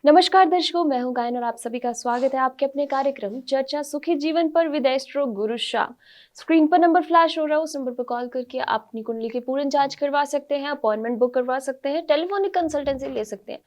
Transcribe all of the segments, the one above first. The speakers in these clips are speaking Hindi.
नमस्कार दर्शकों, मैं हूं गायन और आप सभी का स्वागत है आपके अपने कार्यक्रम चर्चा सुखी जीवन पर with astro Guru Shah. Screen पर नंबर फ्लैश हो रहा है, उस नंबर पर कॉल करके आप अपनी कुंडली की पूर्ण जांच करवा सकते हैं, अपॉइंटमेंट बुक करवा सकते हैं, टेलीफोनिक कंसल्टेंसी ले सकते हैं।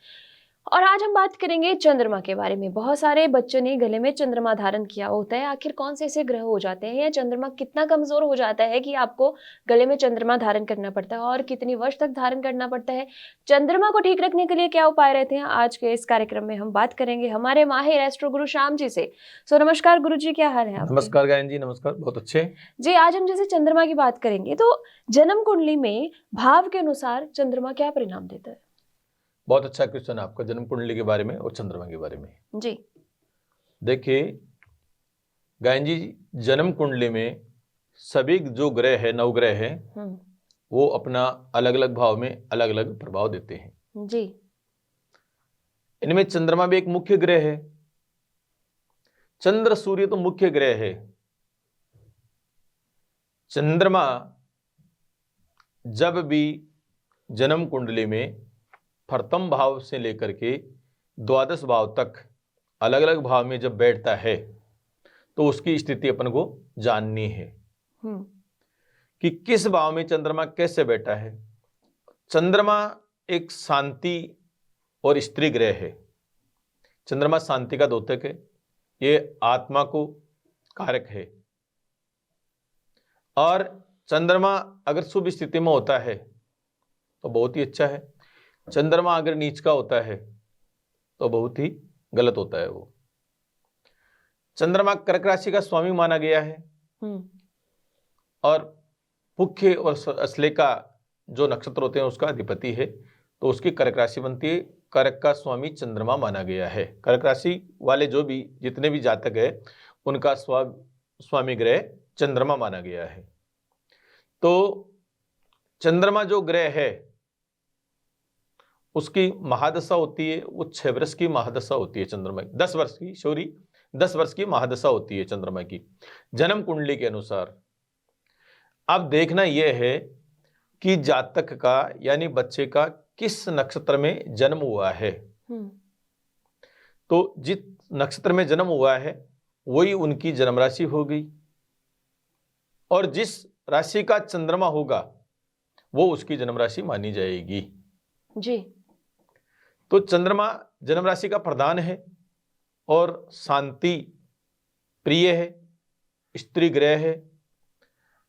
और आज हम बात करेंगे चंद्रमा के बारे में। बहुत सारे बच्चों ने गले में चंद्रमा धारण किया होता है। आखिर कौन से ऐसे ग्रह हो जाते हैं या चंद्रमा कितना कमजोर हो जाता है कि आपको गले में चंद्रमा धारण करना पड़ता है, और कितनी वर्ष तक धारण करना पड़ता है? चंद्रमा को ठीक रखने के लिए क्या उपाय रहते हैं, आज के इस कार्यक्रम में हम बात करेंगे हमारे माहिर एस्ट्रो गुरु श्याम जी से। नमस्कार गुरु जी, क्या हाल है आपके? नमस्कार गायन जी, नमस्कार। बहुत अच्छे जी, आज हम जैसे चंद्रमा की बात करेंगे तो जन्म कुंडली में भाव के अनुसार चंद्रमा क्या परिणाम देता है? बहुत अच्छा क्वेश्चन है आपका, जन्म कुंडली के बारे में और चंद्रमा के बारे में। जी। देखिए गायन जी, जन्म कुंडली में सभी जो ग्रह है, नवग्रह है, वो अपना अलग अलग भाव में अलग अलग प्रभाव देते हैं। जी। इनमें चंद्रमा भी एक मुख्य ग्रह है। चंद्र सूर्य तो मुख्य ग्रह है। चंद्रमा जब भी जन्म कुंडली में प्रथम भाव से लेकर के द्वादश भाव तक अलग अलग भाव में जब बैठता है तो उसकी स्थिति अपन को जाननी है कि किस भाव में चंद्रमा कैसे बैठा है। चंद्रमा एक शांति और स्त्री ग्रह है। चंद्रमा शांति का द्योतक है, ये आत्मा को कारक है। और चंद्रमा अगर शुभ स्थिति में होता है तो बहुत ही अच्छा है। चंद्रमा अगर नीच का होता है तो बहुत ही गलत होता है। वो चंद्रमा कर्क राशि का स्वामी माना गया है और पुख्य और अश्लेषा जो नक्षत्र होते हैं उसका अधिपति है, तो उसकी कर्क राशि बनती है। कर्क का स्वामी चंद्रमा माना गया है। कर्क राशि वाले जो भी जितने भी जातक है उनका स्वामी ग्रह चंद्रमा माना गया है। तो चंद्रमा जो ग्रह है उसकी महादशा होती है, वो 6 वर्ष की महादशा होती है। चंद्रमा 10 वर्ष की 10 वर्ष की महादशा होती है चंद्रमा की जन्म कुंडली के अनुसार। अब देखना यह है कि जातक का यानी बच्चे का किस नक्षत्र में जन्म हुआ है। तो जिस नक्षत्र में जन्म हुआ है वही उनकी जन्म राशि हो गई, और जिस राशि का चंद्रमा होगा वो उसकी जन्म राशि मानी जाएगी। जी। तो चंद्रमा जन्म राशि का प्रधान है और शांति प्रिय है, स्त्री ग्रह है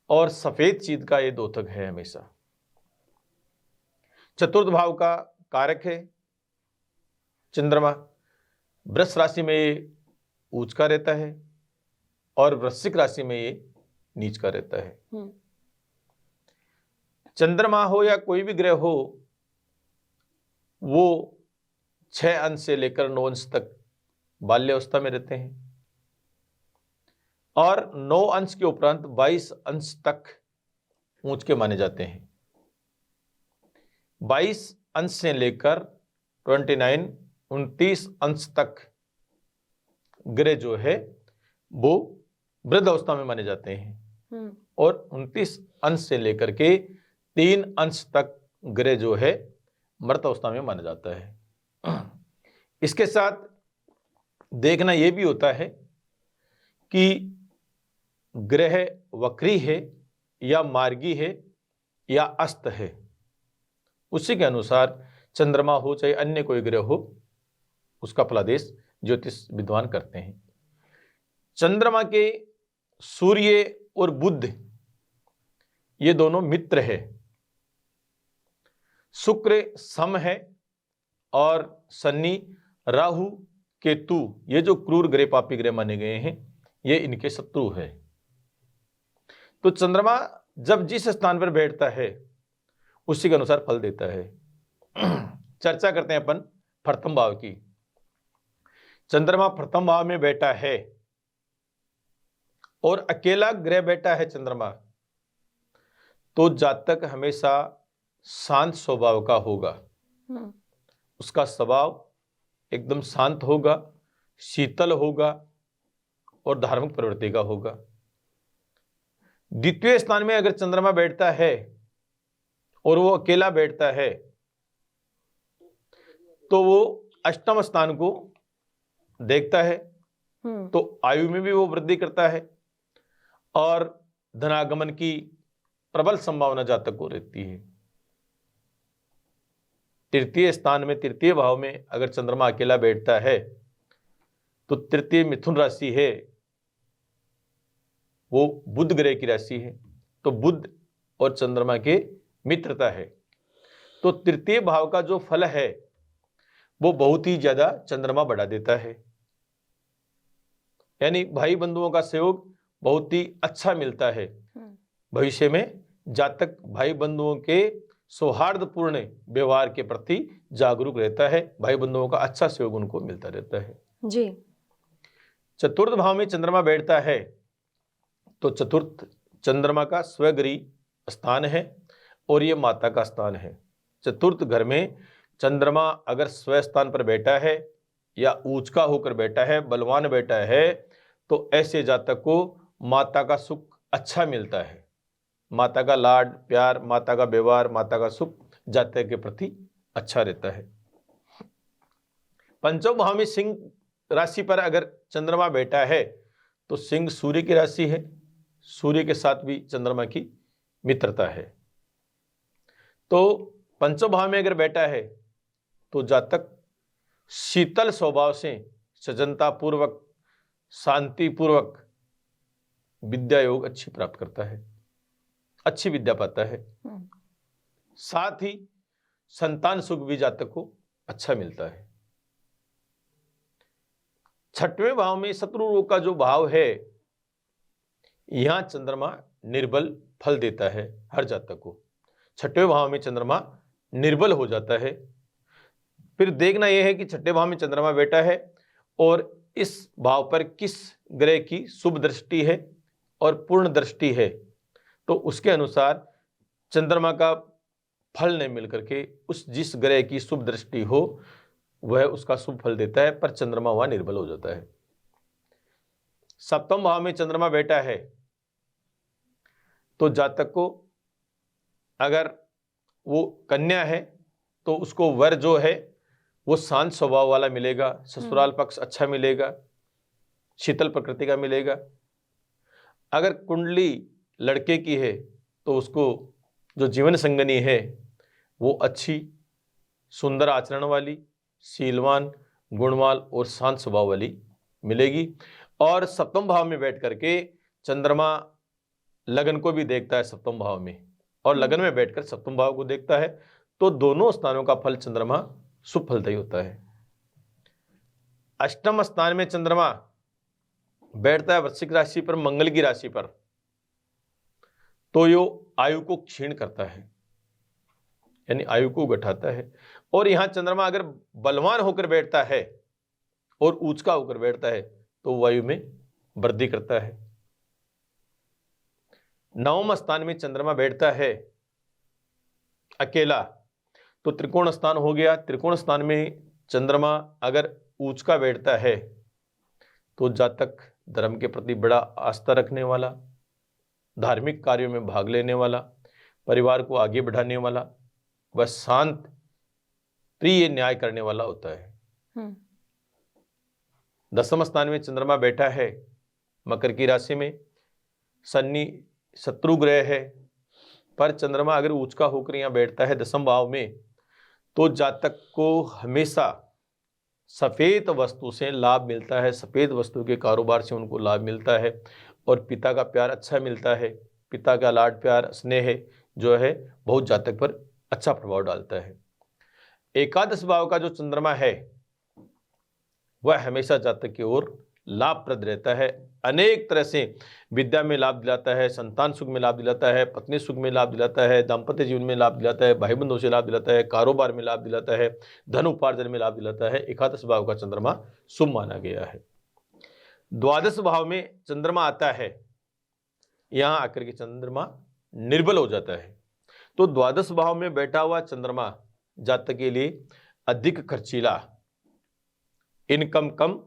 और सफेद चीज का ये द्योतक है हमेशा। चतुर्थ भाव का कारक है चंद्रमा। वृष राशि में ये उच्च का रहता है और वृश्चिक राशि में ये नीच का रहता है। चंद्रमा हो या कोई भी ग्रह हो, वो 6 अंश से लेकर 9 अंश तक बाल्यावस्था में रहते हैं और 9 अंश के उपरांत 22 अंश तक ऊंच के माने जाते हैं। 22 अंश से लेकर 29 अंश तक ग्रह जो है वो वृद्ध अवस्था में माने जाते हैं और 29 अंश से लेकर के 3 अंश तक ग्रह जो है मृत अवस्था में माना जाता है। इसके साथ देखना यह भी होता है कि ग्रह वक्री है या मार्गी है या अस्त है, उसी के अनुसार चंद्रमा हो चाहे अन्य कोई ग्रह हो उसका फलादेश ज्योतिष विद्वान करते हैं। चंद्रमा के सूर्य और बुध ये दोनों मित्र है। शुक्र सम है और शनि राहु केतु ये जो क्रूर ग्रह पापी ग्रह माने गए हैं ये इनके शत्रु है। तो चंद्रमा जब जिस स्थान पर बैठता है उसी के अनुसार फल देता है। चर्चा करते हैं अपन प्रथम भाव की। चंद्रमा प्रथम भाव में बैठा है और अकेला ग्रह बैठा है चंद्रमा, तो जातक हमेशा शांत स्वभाव का होगा। उसका स्वभाव एकदम शांत होगा, शीतल होगा और धार्मिक प्रवृत्ति का होगा। द्वितीय स्थान में अगर चंद्रमा बैठता है और वो अकेला बैठता है तो वो अष्टम स्थान को देखता है तो आयु में भी वो वृद्धि करता है और धनागमन की प्रबल संभावना जातक को रहती है। तृतीय स्थान में, तृतीय भाव में अगर चंद्रमा अकेला बैठता है तो तृतीय मिथुन राशि है, वो बुध ग्रह की राशि है, तो बुध और चंद्रमा के मित्रता है। तो तृतीय भाव का जो फल है वो बहुत ही ज्यादा चंद्रमा बढ़ा देता है, यानी भाई बंधुओं का सहयोग बहुत ही अच्छा मिलता है। भविष्य में जातक भाई बंधुओं के सौहार्दपूर्ण व्यवहार के प्रति जागरूक रहता है, भाई बंधुओं का अच्छा सहयोग उनको मिलता रहता है जी। चतुर्थ भाव में चंद्रमा बैठता है तो चतुर्थ चंद्रमा का स्वगृह स्थान है और ये माता का स्थान है। चतुर्थ घर में चंद्रमा अगर स्व स्थान पर बैठा है या ऊंचा होकर बैठा है, बलवान बैठा है, तो ऐसे जातक को माता का सुख अच्छा मिलता है। माता का लाड प्यार, माता का व्यवहार, माता का सुख जातक के प्रति अच्छा रहता है। पंचम भाव में सिंह राशि पर अगर चंद्रमा बैठा है तो सिंह सूर्य की राशि है, सूर्य के साथ भी चंद्रमा की मित्रता है। तो पंचम भाव में अगर बैठा है तो जातक शीतल स्वभाव से सजनता पूर्वक, शांति पूर्वक विद्या योग अच्छी प्राप्त करता है, अच्छी विद्या पाता है। साथ ही संतान सुख भी जातक को अच्छा मिलता है। छठवें भाव में शत्रु रोग का जो भाव है, यहां चंद्रमा निर्बल फल देता है हर जातक को। छठवें भाव में चंद्रमा निर्बल हो जाता है। फिर देखना यह है कि छठे भाव में चंद्रमा बैठा है और इस भाव पर किस ग्रह की शुभ दृष्टि है और पूर्ण दृष्टि है, तो उसके अनुसार चंद्रमा का फल नहीं मिलकर के उस जिस ग्रह की शुभ दृष्टि हो वह उसका शुभ फल देता है, पर चंद्रमा वहां निर्बल हो जाता है। सप्तम भाव में चंद्रमा बैठा है तो जातक को अगर वो कन्या है तो उसको वर जो है वो शांत स्वभाव वाला मिलेगा, ससुराल पक्ष अच्छा मिलेगा, शीतल प्रकृति का मिलेगा। अगर कुंडली लड़के की है तो उसको जो जीवन संगनी है वो अच्छी, सुंदर आचरण वाली, शीलवान, गुणवान और शांत स्वभाव वाली मिलेगी। और सप्तम भाव में बैठ करके चंद्रमा लगन को भी देखता है सप्तम भाव में, और लगन में बैठकर सप्तम भाव को देखता है, तो दोनों स्थानों का फल चंद्रमा शुभ फलदायी होता है। अष्टम स्थान में चंद्रमा बैठता है वृश्चिक राशि पर, मंगल की राशि पर, तो यो आयु को क्षीण करता है, यानी आयु को घटाता है। और यहां चंद्रमा अगर बलवान होकर बैठता है और ऊंचा होकर बैठता है तो वायु में वृद्धि करता है। नवम स्थान में चंद्रमा बैठता है अकेला तो त्रिकोण स्थान हो गया। त्रिकोण स्थान में चंद्रमा अगर ऊंचा बैठता है तो जातक धर्म के प्रति बड़ा आस्था रखने वाला, धार्मिक कार्यों में भाग लेने वाला, परिवार को आगे बढ़ाने वाला, वह शांत प्रिय न्याय करने वाला होता है। दसम स्थान में चंद्रमा बैठा है मकर की राशि में, शनि शत्रु ग्रह है, पर चंद्रमा अगर ऊंचा होकर यहां बैठता है दसम भाव में तो जातक को हमेशा सफेद वस्तु से लाभ मिलता है, सफेद वस्तु के कारोबार से उनको लाभ मिलता है और पिता का प्यार अच्छा मिलता है। पिता का लाड प्यार स्नेह जो है बहुत जातक पर अच्छा प्रभाव डालता है। एकादश भाव का जो चंद्रमा है वह हमेशा जातक की ओर लाभप्रद रहता है, अनेक तरह से विद्या में लाभ दिलाता है, संतान सुख में लाभ दिलाता है, पत्नी सुख में लाभ दिलाता है, दाम्पत्य जीवन में लाभ दिलाता है, भाई बंधुओं से लाभ दिलाता है, कारोबार में लाभ दिलाता है, धन उपार्जन में लाभ दिलाता है। एकादश भाव का चंद्रमा शुभ माना गया है। द्वादश भाव में चंद्रमा आता है, यहां आकर के चंद्रमा निर्बल हो जाता है, तो द्वादश भाव में बैठा हुआ चंद्रमा जातक के लिए अधिक खर्चीला, इनकम कम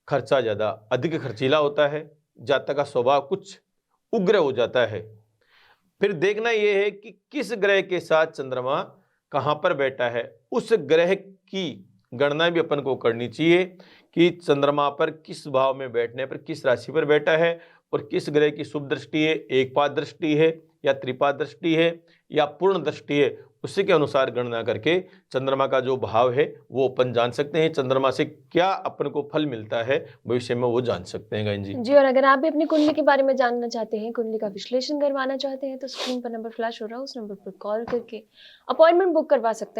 खर्चा ज्यादा, अधिक खर्चीला होता है। जातक का स्वभाव कुछ उग्र हो जाता है। फिर देखना यह है कि किस ग्रह के साथ चंद्रमा कहां पर बैठा है, उस ग्रह की गणना भी अपन को करनी चाहिए कि चंद्रमा पर किस भाव में बैठने पर किस राशि पर बैठा है और किस ग्रह की शुभ दृष्टि है, एक पाद दृष्टि है या त्रिपाद दृष्टि है या पूर्ण दृष्टि है, उसी के अनुसार गणना करके चंद्रमा का जो भाव है वो अपन जान सकते हैं। चंद्रमा से क्या अपन को फल मिलता है भविष्य में वो जान सकते हैं। गायन जी जी, और अगर आप भी अपनी कुंडली के बारे में जानना चाहते हैं, कुंडली का विश्लेषण करवाना चाहते हैं, तो स्क्रीन पर नंबर फ्लैश हो रहा है, उस नंबर पर कॉल करके अपॉइंटमेंट बुक करवा सकते हैं।